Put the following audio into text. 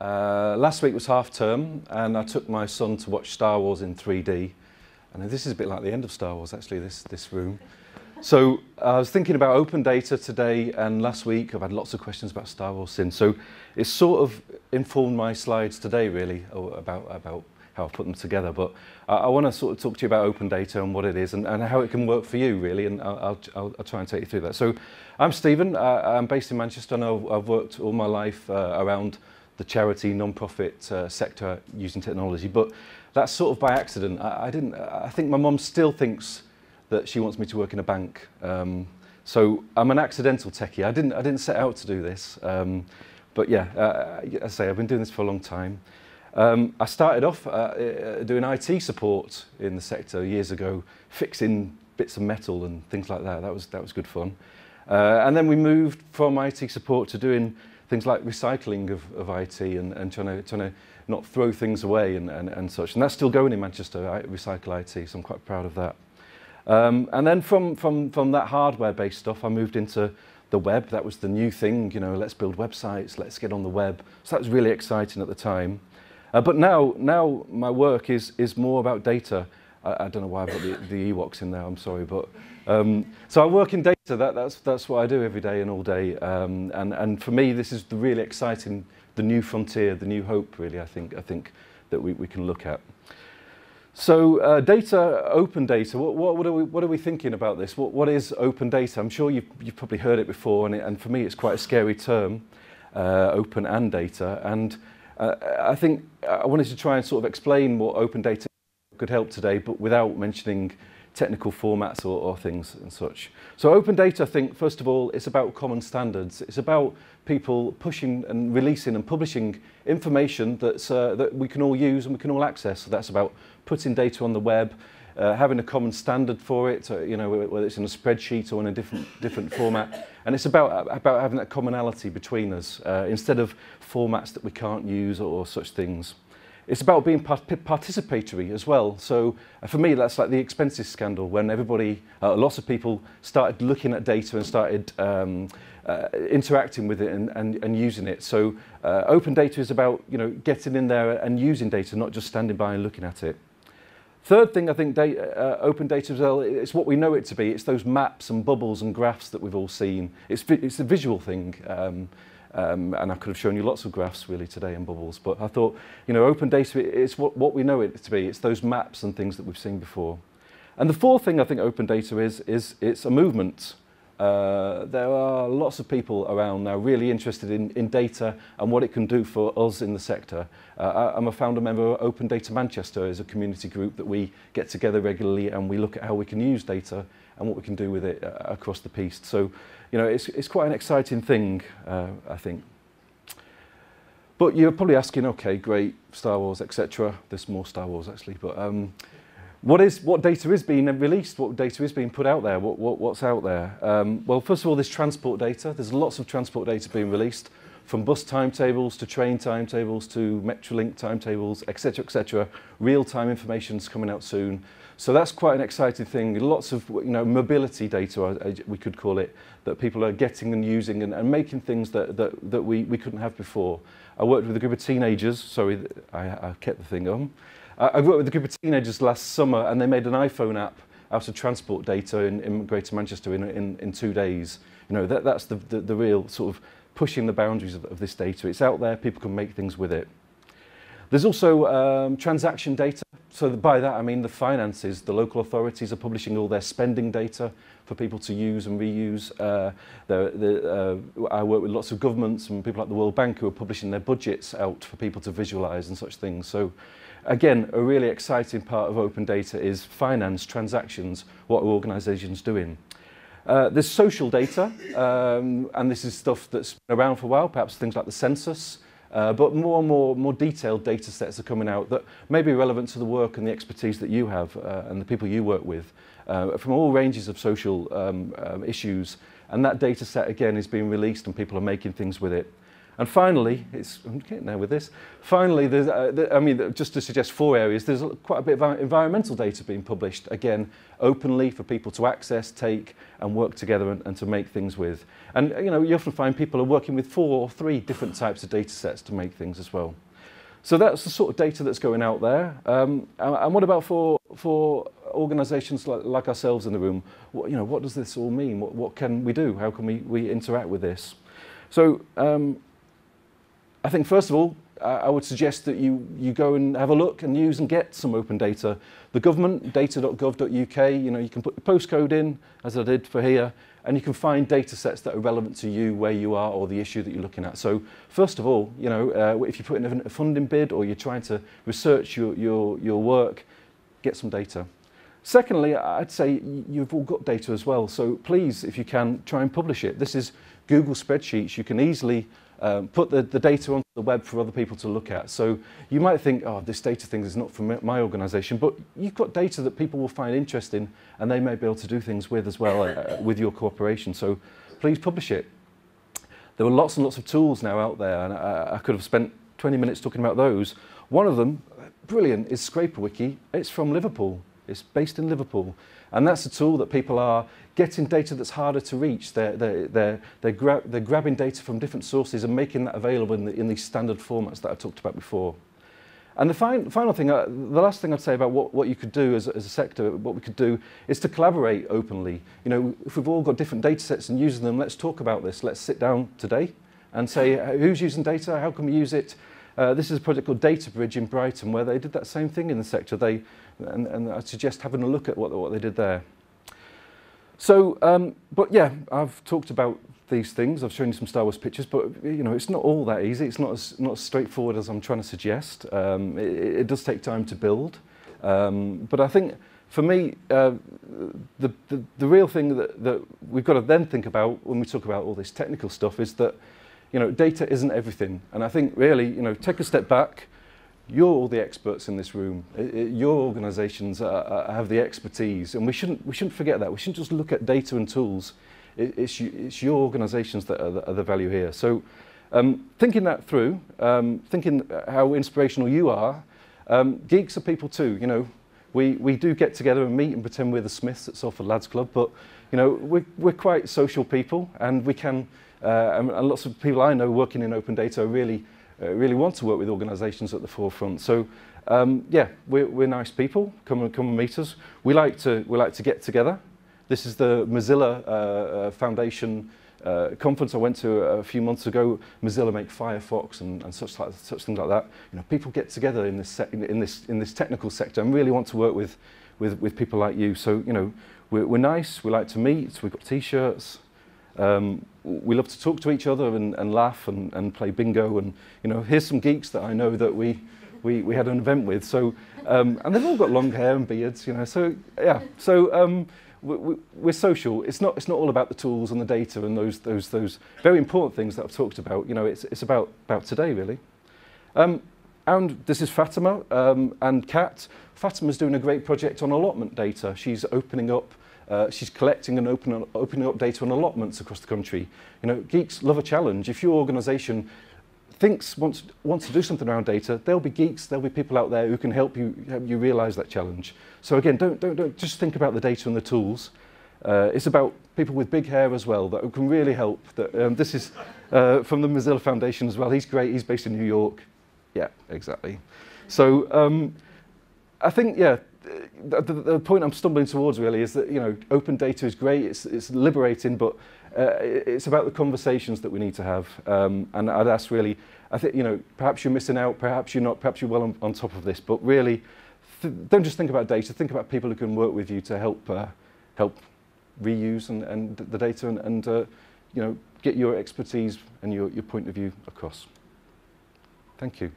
Last week was half term and I took my son to watch Star Wars in 3D. And this is a bit like the end of Star Wars, actually, this room. So I was thinking about open data today and last week. I've had lots of questions about Star Wars since. So it's sort of informed my slides today, really, about how I've put them together. But I want to sort of talk to you about open data and what it is and how it can work for you, really. And I'll try and take you through that. So I'm Stephen. I'm based in Manchester and I've worked all my life around the charity, non-profit sector using technology. But that's sort of by accident. I think my mum still thinks that she wants me to work in a bank. So I'm an accidental techie. I didn't set out to do this. But yeah, as I say, I've been doing this for a long time. I started off doing IT support in the sector years ago, fixing bits of metal and things like that. That was good fun. And then we moved from IT support to doing things like recycling of IT and trying to not throw things away and such. And that's still going in Manchester, Recycle IT, so I'm quite proud of that. And then from that hardware-based stuff, I moved into the web. That was the new thing, you know, let's build websites, let's get on the web. So that was really exciting at the time. But now my work is more about data. I don't know why I've got the Ewoks in there, I'm sorry. But so I work in data, that's what I do every day and all day. And for me, this is the really exciting, the new frontier, the new hope, really, I think that we can look at. So data, open data, what are we thinking about this? What is open data? I'm sure you've probably heard it before, and for me it's quite a scary term, open and data. And I think I wanted to try and sort of explain what open data could help today, but without mentioning technical formats or things and such. So open data, I think, first of all, it's about common standards. It's about people pushing and releasing and publishing information that we can all use and we can all access. So that's about putting data on the web, having a common standard for it, you know, whether it's in a spreadsheet or in a different format. And it's about having that commonality between us, instead of formats that we can't use or such things. It's about being participatory as well. So for me, that's like the expenses scandal, when everybody, lots of people started looking at data and started interacting with it and using it. So open data is about, you know, getting in there and using data, not just standing by and looking at it. Third thing, I think open data as well, it's what we know it to be. It's those maps and bubbles and graphs that we've all seen. It's a visual thing. And I could have shown you lots of graphs really today and bubbles, but I thought, you know, open data is what we know it to be. It's those maps and things that we've seen before. And the fourth thing I think open data is it's a movement. There are lots of people around now really interested in data and what it can do for us in the sector. I'm a founder member of Open Data Manchester, as a community group that we get together regularly and we look at how we can use data and what we can do with it across the piece. So, you know, it's quite an exciting thing, I think. But you're probably asking, okay, great, Star Wars, etc. There's more Star Wars actually, but what data is being released? What data is being put out there? What's out there? Well, first of all, there's transport data. There's lots of transport data being released, from bus timetables to train timetables to Metrolink timetables, etc., etc. Real-time information's coming out soon. So that's quite an exciting thing. Lots of, you know, mobility data, we could call it, that people are getting and using and making things that we couldn't have before. I worked with a group of teenagers. Sorry, I kept the thing on. I worked with a group of teenagers last summer and they made an iPhone app out of transport data in Greater Manchester in 2 days. You know, that's the real sort of pushing the boundaries of this data. It's out there, people can make things with it. There's also transaction data. So by that I mean the finances. The local authorities are publishing all their spending data for people to use and reuse. I work with lots of governments and people like the World Bank who are publishing their budgets out for people to visualise and such things. So again, a really exciting part of open data is finance, transactions, what are organisations doing. There's social data, and this is stuff that's been around for a while, perhaps things like the census, but more and more detailed data sets are coming out that may be relevant to the work and the expertise that you have and the people you work with, from all ranges of social issues. And that data set, again, is being released and people are making things with it. And finally, I'm getting there with this. Finally, I mean, just to suggest 4 areas, there's quite a bit of environmental data being published, again, openly for people to access, take, and work together and to make things with. And you often find people are working with 4 or 3 different types of data sets to make things as well. So that's the sort of data that's going out there. And what about for organisations like ourselves in the room? What does this all mean? What can we do? How can we interact with this? So I think, first of all, I would suggest that you go and have a look and use and get some open data. The government, data.gov.uk, you can put the postcode in, as I did for here, and you can find data sets that are relevant to you, where you are, or the issue that you're looking at. So, first of all, if you put in a funding bid or you're trying to research your work, get some data. Secondly, I'd say you've all got data as well, so please, if you can, try and publish it. This is Google spreadsheets. You can easily put the data onto the web for other people to look at. So you might think, oh, this data thing is not from my organisation, but you've got data that people will find interesting and they may be able to do things with as well with your cooperation. So please publish it. There are lots and lots of tools now out there, and I could have spent 20 minutes talking about those. One of them, brilliant, is ScraperWiki. It's from Liverpool. It's based in Liverpool. And that's a tool that people are getting data that's harder to reach. They're grabbing data from different sources and making that available in these standard formats that I talked about before. And the final thing, the last thing I'd say about what you could do as a sector, what we could do, is to collaborate openly. If we've all got different data sets and using them, let's talk about this. Let's sit down today and say, who's using data? How can we use it? This is a project called Data Bridge in Brighton, where they did that same thing in the sector. And I suggest having a look at what they did there. So, but yeah, I've talked about these things. I've shown you some Star Wars pictures, but it's not all that easy. It's not as straightforward as I'm trying to suggest. It does take time to build, but I think for me, the real thing that we've got to then think about when we talk about all this technical stuff is that data isn't everything. And I think really, take a step back. You're all the experts in this room. Your organisations have the expertise, and we shouldn't forget that. We shouldn't just look at data and tools. It's your organisations that are the value here. So, thinking that through, thinking how inspirational you are, geeks are people too. We do get together and meet and pretend we're the Smiths at Salford Lads Club, but we're quite social people, and we can. And lots of people I know working in open data really want to work with organisations at the forefront. So yeah, we're nice people. Come and meet us. We like to get together. This is the Mozilla Foundation conference I went to a few months ago. Mozilla make Firefox and such things like that. People get together in this technical sector and really want to work with people like you. So we're nice. We like to meet. We've got T-shirts. We love to talk to each other and laugh and play bingo, and here's some geeks that I know that we had an event with. So and they've all got long hair and beards, So yeah, so we're social. It's not all about the tools and the data and those very important things that I've talked about. It's about today really. And this is Fatima and Kat. Fatima's doing a great project on allotment data. She's opening up. She's collecting and opening up data on allotments across the country. Geeks love a challenge. If your organisation wants to do something around data, there'll be geeks, there'll be people out there who can help you realise that challenge. So again, don't just think about the data and the tools. It's about people with big hair as well that can really help. This is from the Mozilla Foundation as well. He's great. He's based in New York. Yeah, exactly. So I think the point I'm stumbling towards really is that open data is great, it's liberating, but it's about the conversations that we need to have. And I'd ask really, I think perhaps you're missing out, perhaps you're not, perhaps you're well on top of this, but really don't just think about data, think about people who can work with you to help reuse and the data and get your expertise and your point of view across. Thank you.